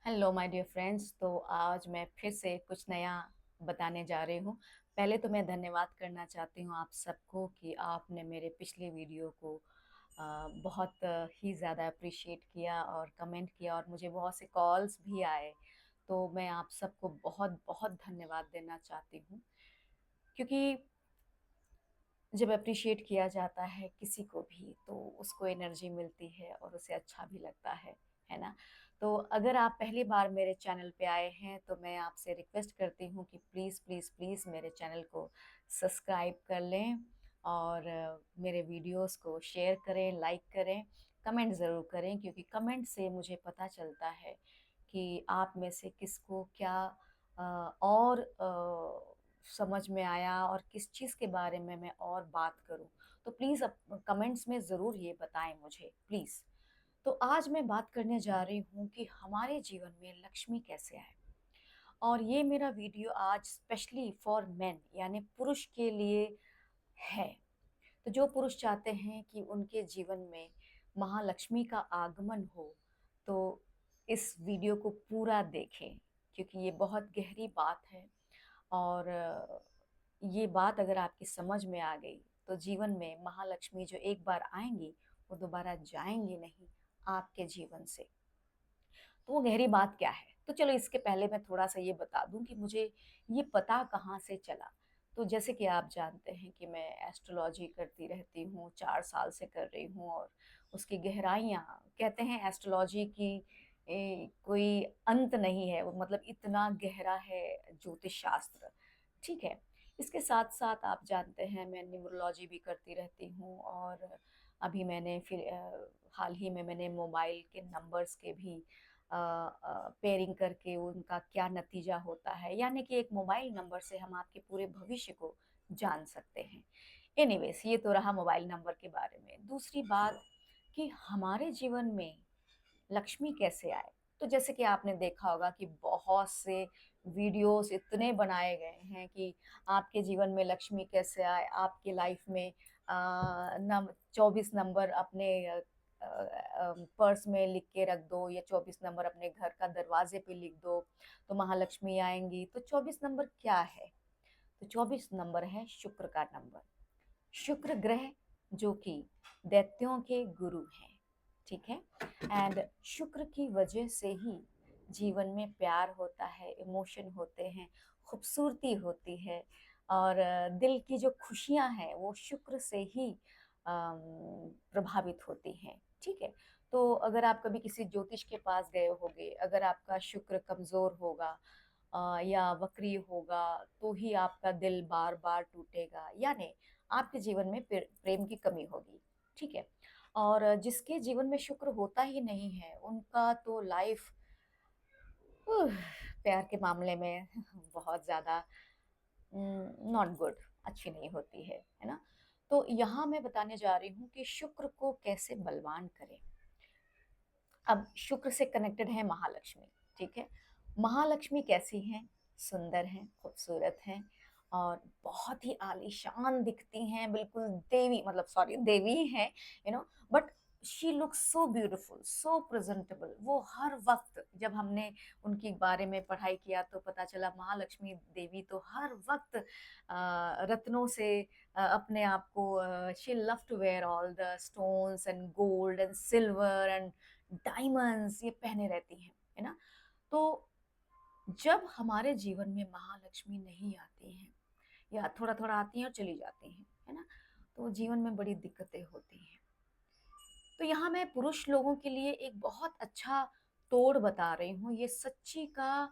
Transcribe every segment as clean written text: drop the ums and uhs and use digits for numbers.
Hello my dear friends. तो आज मैं फिर से कुछ नया बताने जा रही हूँ। पहले तो मैं धन्यवाद करना चाहती हूँ आप सबको कि आपने मेरे पिछले वीडियो को बहुत ही ज़्यादा अप्रिशिएट किया और कमेंट किया और मुझे बहुत से कॉल्स भी आए। तो मैं आप सबको बहुत बहुत धन्यवाद देना चाहती हूँ, क्योंकि जब अप्रिशिएट किया जाता है किसी को भी तो उसको एनर्जी मिलती है और उसे अच्छा भी लगता है ना। तो अगर आप पहली बार मेरे चैनल पे आए हैं तो मैं आपसे रिक्वेस्ट करती हूँ कि प्लीज़ प्लीज़ प्लीज़ मेरे चैनल को सब्सक्राइब कर लें और मेरे वीडियोस को शेयर करें, लाइक करें, कमेंट ज़रूर करें, क्योंकि कमेंट से मुझे पता चलता है कि आप में से किसको क्या और समझ में आया और किस चीज़ के बारे में मैं और बात करूं। तो प्लीज़ अब कमेंट्स में ज़रूर ये बताएं मुझे, प्लीज़। तो आज मैं बात करने जा रही हूँ कि हमारे जीवन में लक्ष्मी कैसे आए, और ये मेरा वीडियो आज स्पेशली फॉर मेन यानी पुरुष के लिए है। तो जो पुरुष चाहते हैं कि उनके जीवन में महालक्ष्मी का आगमन हो, तो इस वीडियो को पूरा देखें, क्योंकि ये बहुत गहरी बात है। और ये बात अगर आपकी समझ में आ गई तो जीवन में महालक्ष्मी जो एक बार आएंगी वो दोबारा जाएंगी नहीं आपके जीवन से। तो वो गहरी बात क्या है, तो चलो इसके पहले मैं थोड़ा सा ये बता दूं कि मुझे ये पता कहाँ से चला। तो जैसे कि आप जानते हैं कि मैं एस्ट्रोलॉजी करती रहती हूँ, 4 साल से कर रही हूँ, और उसकी गहराइयाँ, कहते हैं एस्ट्रोलॉजी की कोई अंत नहीं है, वो मतलब इतना गहरा है ज्योतिष शास्त्र। ठीक है। इसके साथ साथ आप जानते हैं मैं न्यूमरोलॉजी भी करती रहती हूँ, और अभी मैंने फिर हाल ही में मैंने मोबाइल के नंबर्स के भी पेयरिंग करके उनका क्या नतीजा होता है, यानी कि एक मोबाइल नंबर से हम आपके पूरे भविष्य को जान सकते हैं। एनीवेज, ये तो रहा मोबाइल नंबर के बारे में। दूसरी बात कि हमारे जीवन में लक्ष्मी कैसे आए, तो जैसे कि आपने देखा होगा कि बहुत से वीडियोस इतने बनाए गए हैं कि आपके जीवन में लक्ष्मी कैसे आए, आपके लाइफ में 24 नंबर अपने पर्स में लिख के रख दो, या 24 नंबर अपने घर का दरवाजे पे लिख दो तो महालक्ष्मी आएंगी। तो 24 नंबर क्या है? तो 24 नंबर है शुक्र का नंबर। शुक्र ग्रह जो कि दैत्यों के गुरु हैं। ठीक है। एंड शुक्र की वजह से ही जीवन में प्यार होता है, इमोशन होते हैं, खूबसूरती होती है, और दिल की जो खुशियां हैं वो शुक्र से ही प्रभावित होती हैं। ठीक है। तो अगर आप कभी किसी ज्योतिष के पास गए होंगे, अगर आपका शुक्र कमजोर होगा या वक्री होगा तो ही आपका दिल बार बार टूटेगा, यानी आपके जीवन में प्रेम की कमी होगी। ठीक है। और जिसके जीवन में शुक्र होता ही नहीं है उनका तो लाइफ प्यार के मामले में बहुत ज्यादा नॉट गुड, अच्छी नहीं होती है ना। तो यहाँ मैं बताने जा रही हूँ कि शुक्र को कैसे बलवान करें। अब शुक्र से कनेक्टेड है महालक्ष्मी। ठीक है। महालक्ष्मी कैसी हैं? सुंदर हैं, खूबसूरत हैं, और बहुत ही आलीशान दिखती हैं, बिल्कुल देवी, मतलब सॉरी देवी हैं, but she looks so beautiful, so presentable. वो हर वक्त जब हमने उनके बारे में पढ़ाई किया तो पता चला महालक्ष्मी देवी तो हर वक्त रत्नों से अपने आप को, she love to wear all the stones and gold and silver and diamonds ये पहने रहती हैं, है ना। तो जब हमारे जीवन में महालक्ष्मी नहीं आती हैं, या थोड़ा थोड़ा आती हैं और चली जाती हैं, है ना, तो जीवन में बड़ी दिक्कतें होती हैं। तो यहाँ मैं पुरुष लोगों के लिए एक बहुत अच्छा तोड़ बता रही हूँ, ये सच्ची का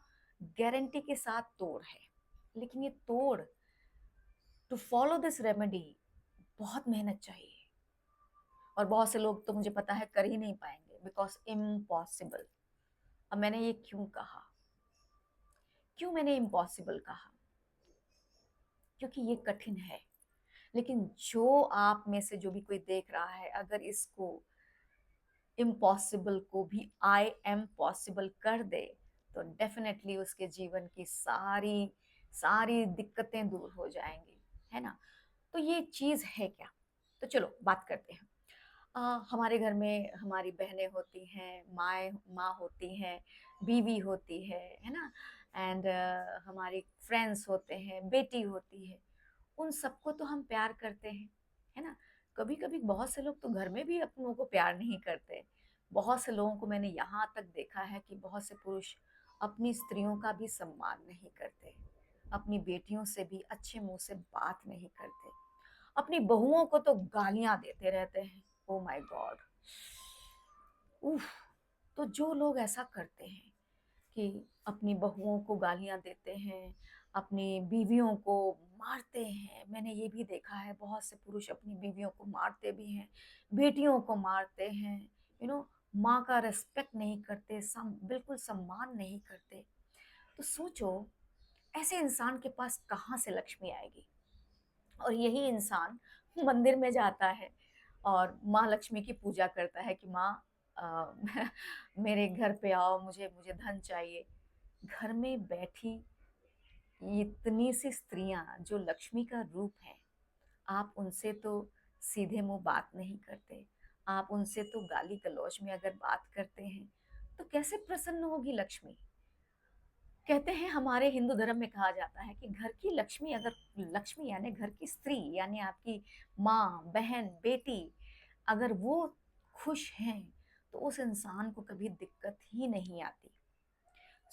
गारंटी के साथ तोड़ है। लेकिन ये तोड़, टू फॉलो दिस रेमेडी, बहुत मेहनत चाहिए, और बहुत से लोग तो मुझे पता है कर ही नहीं पाएंगे, बिकॉज इम्पॉसिबल। अब मैंने ये क्यों कहा, क्यों मैंने इम्पॉसिबल कहा? क्योंकि ये कठिन है। लेकिन जो आप में से जो भी कोई देख रहा है, अगर इसको इम्पॉसिबल को भी आई एम पॉसिबल कर दे तो डेफिनेटली उसके जीवन की सारी सारी दिक्कतें दूर हो जाएंगी, है ना। तो ये चीज है क्या? तो चलो बात करते हैं। अ, हमारे घर में हमारी बहनें होती हैं, माँ होती हैं, बीवी होती है ना? एंड हमारे फ्रेंड्स होते हैं, बेटी होती है, उन सबको तो हम प्यार करते हैं, है ना? कभी-कभी बहुत से लोग तो घर में भी अपनों को प्यार नहीं करते। बहुत से लोगों को मैंने यहाँ तक देखा है कि बहुत से पुरुष अपनी स्त्रियों का भी सम्मान नहीं करते, अपनी बेटियों से भी अच्छे मुँह से बात नहीं करते, अपनी बहुओं को तो गालियाँ देते रहते हैं। Oh my God! उफ़! तो जो लोग ऐसा करते हैं कि अपनी बहुओं को गालियाँ देते हैं, अपनी बीवियों को मारते हैं। मैंने ये भी देखा है बहुत से पुरुष अपनी बीवियों को मारते भी हैं, बेटियों को मारते हैं, माँ का रिस्पेक्ट नहीं करते, बिल्कुल सम्मान नहीं करते। तो सोचो ऐसे इंसान के पास कहाँ से लक्ष्मी आएगी? और यही इंसान मंदिर में जाता है और माँ लक्ष्मी की पूजा करता है कि माँ अ, मेरे घर पे आओ, मुझे मुझे धन चाहिए। घर में बैठी इतनी सी स्त्रियाँ जो लक्ष्मी का रूप है, आप उनसे तो सीधे मुँह बात नहीं करते। आप उनसे तो गाली-गलौज में अगर बात करते हैं, तो कैसे प्रसन्न होगी लक्ष्मी? कहते हैं हमारे हिंदू धर्म में कहा जाता है कि घर की लक्ष्मी अगर लक्ष्मी यानी घर की स्त्री यानी आपकी माँ, बहन, बेटी अगर वो खुश हैं, तो उस इंसान को कभी दिक्कत ही नहीं आती।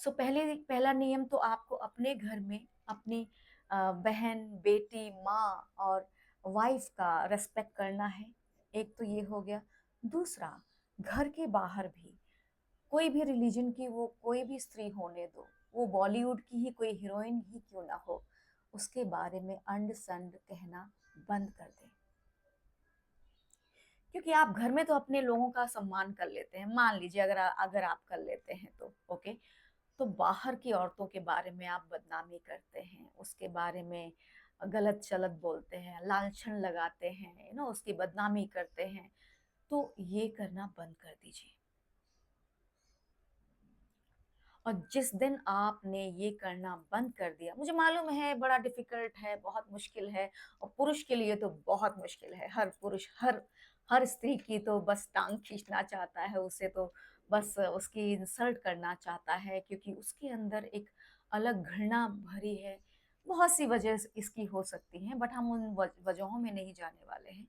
सो पहला नियम तो आपको अपने घर में अपनी बहन, बेटी, माँ और वाइफ का रिस्पेक्ट करना है। एक तो ये हो गया। दूसरा, घर के बाहर भी कोई भी रिलीजन की वो कोई भी स्त्री होने दो, वो बॉलीवुड की ही कोई हीरोइन ही क्यों ना हो, उसके बारे में अंड-संड कहना बंद कर दें। क्योंकि आप घर में तो अपने लोगों का सम्मान कर लेते हैं, मान लीजिए अगर आप कर लेते हैं तो, ओके? तो बाहर की औरतों के बारे में आप बदनामी करते हैं, उसके बारे में गलत-सलत बोलते हैं, लांछन लगाते हैं, उसकी बदनामी करते हैं, तो ये करना बंद कर दीजिए। और जिस दिन आपने ये करना बंद कर दिया, मुझे मालूम है बड़ा डिफ़िकल्ट है, बहुत मुश्किल है और पुरुष के लिए तो बहुत मुश्किल है। हर पुरुष, हर स्त्री की तो बस टाँग खींचना चाहता है, उसे तो बस उसकी इंसल्ट करना चाहता है क्योंकि उसके अंदर एक अलग घृणा भरी है। बहुत सी वजह इसकी हो सकती हैं, बट हम उन वजहों में नहीं जाने वाले हैं।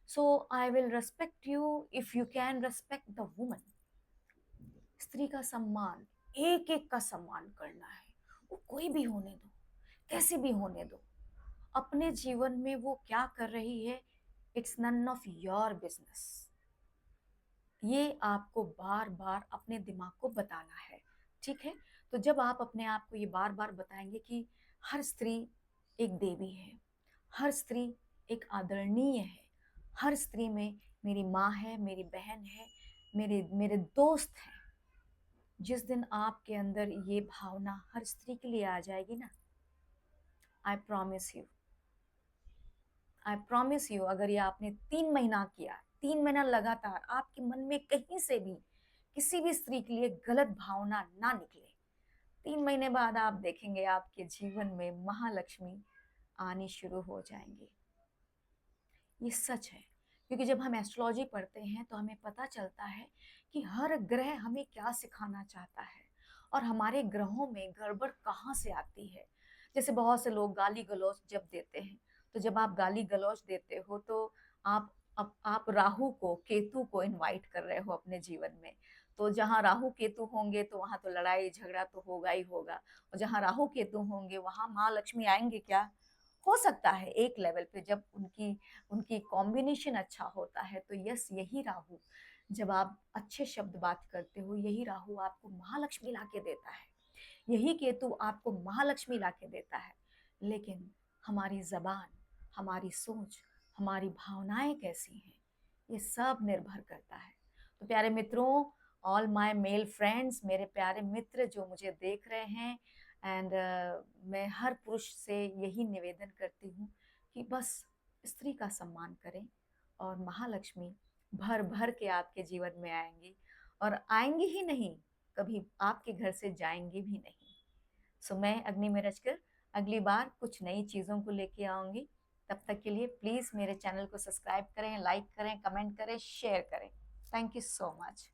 So I will respect you if you can respect the woman. स्त्री का सम्मान, एक-एक का सम्मान करना है। वो कोई भी होने दो, कैसे भी होने दो। अपने जीवन में वो क्या कर रही है, it's none of your business. ये आपको बार-बार अपने दिमाग को बताना है, ठीक है? तो जब आप अपने आप को ये बार-बार बताएँगे कि हर स्त्री एक देवी है, हर स्त्री एक आदरणीय है, हर स्त्री में मेरी माँ है, मेरी बहन है, मेरे मेरे दोस्त हैं। जिस दिन आपके अंदर ये भावना हर स्त्री के लिए आ जाएगी ना, I promise you, I promise you, अगर ये आपने 3 महीना किया, 3 महीना लगातार आपके मन में कहीं से भी किसी भी स्त्री के लिए गलत भावना ना निकले, 3 महीने बाद आप देखेंगे आपके जीवन में महालक्ष्मी आनी शुरू हो जाएंगी। ये सच है, क्योंकि जब हम एस्ट्रोलॉजी पढ़ते हैं तो हमें पता चलता है कि हर ग्रह हमें क्या सिखाना चाहता है और हमारे ग्रहों में गड़बड़ कहाँ से आती है। जैसे बहुत से लोग गाली गलौज जब देते हैं, तो जब आप गाली गलौज देते हो तो आप राहु को, केतु को इनवाइट कर रहे हो अपने जीवन में। तो जहाँ राहु केतु होंगे तो वहां तो लड़ाई झगड़ा तो होगा ही होगा, और जहाँ राहु केतु होंगे वहां माँ लक्ष्मी आएंगे क्या? हो सकता है एक लेवल पे, जब उनकी उनकी कॉम्बिनेशन अच्छा होता है तो यस, यही राहु, जब आप अच्छे शब्द बात करते हो, यही राहु आपको महालक्ष्मी लाके देता है, यही केतु आपको महालक्ष्मी लाके देता है। लेकिन हमारी जबान, हमारी सोच, हमारी भावनाएं कैसी हैं, ये सब निर्भर करता है। तो प्यारे मित्रों, ऑल माय मेल फ्रेंड्स, मेरे प्यारे मित्र जो मुझे देख रहे हैं, एंड मैं हर पुरुष से यही निवेदन करती हूँ कि बस स्त्री का सम्मान करें और महालक्ष्मी भर भर के आपके जीवन में आएंगी, और आएंगी ही नहीं, कभी आपके घर से जाएंगी भी नहीं। सो मैं अग्नि मिरजकर अगली बार कुछ नई चीज़ों को लेके आऊँगी। तब तक के लिए प्लीज़ मेरे चैनल को सब्सक्राइब करें, लाइक करें, कमेंट करें, शेयर करें। Thank you so much.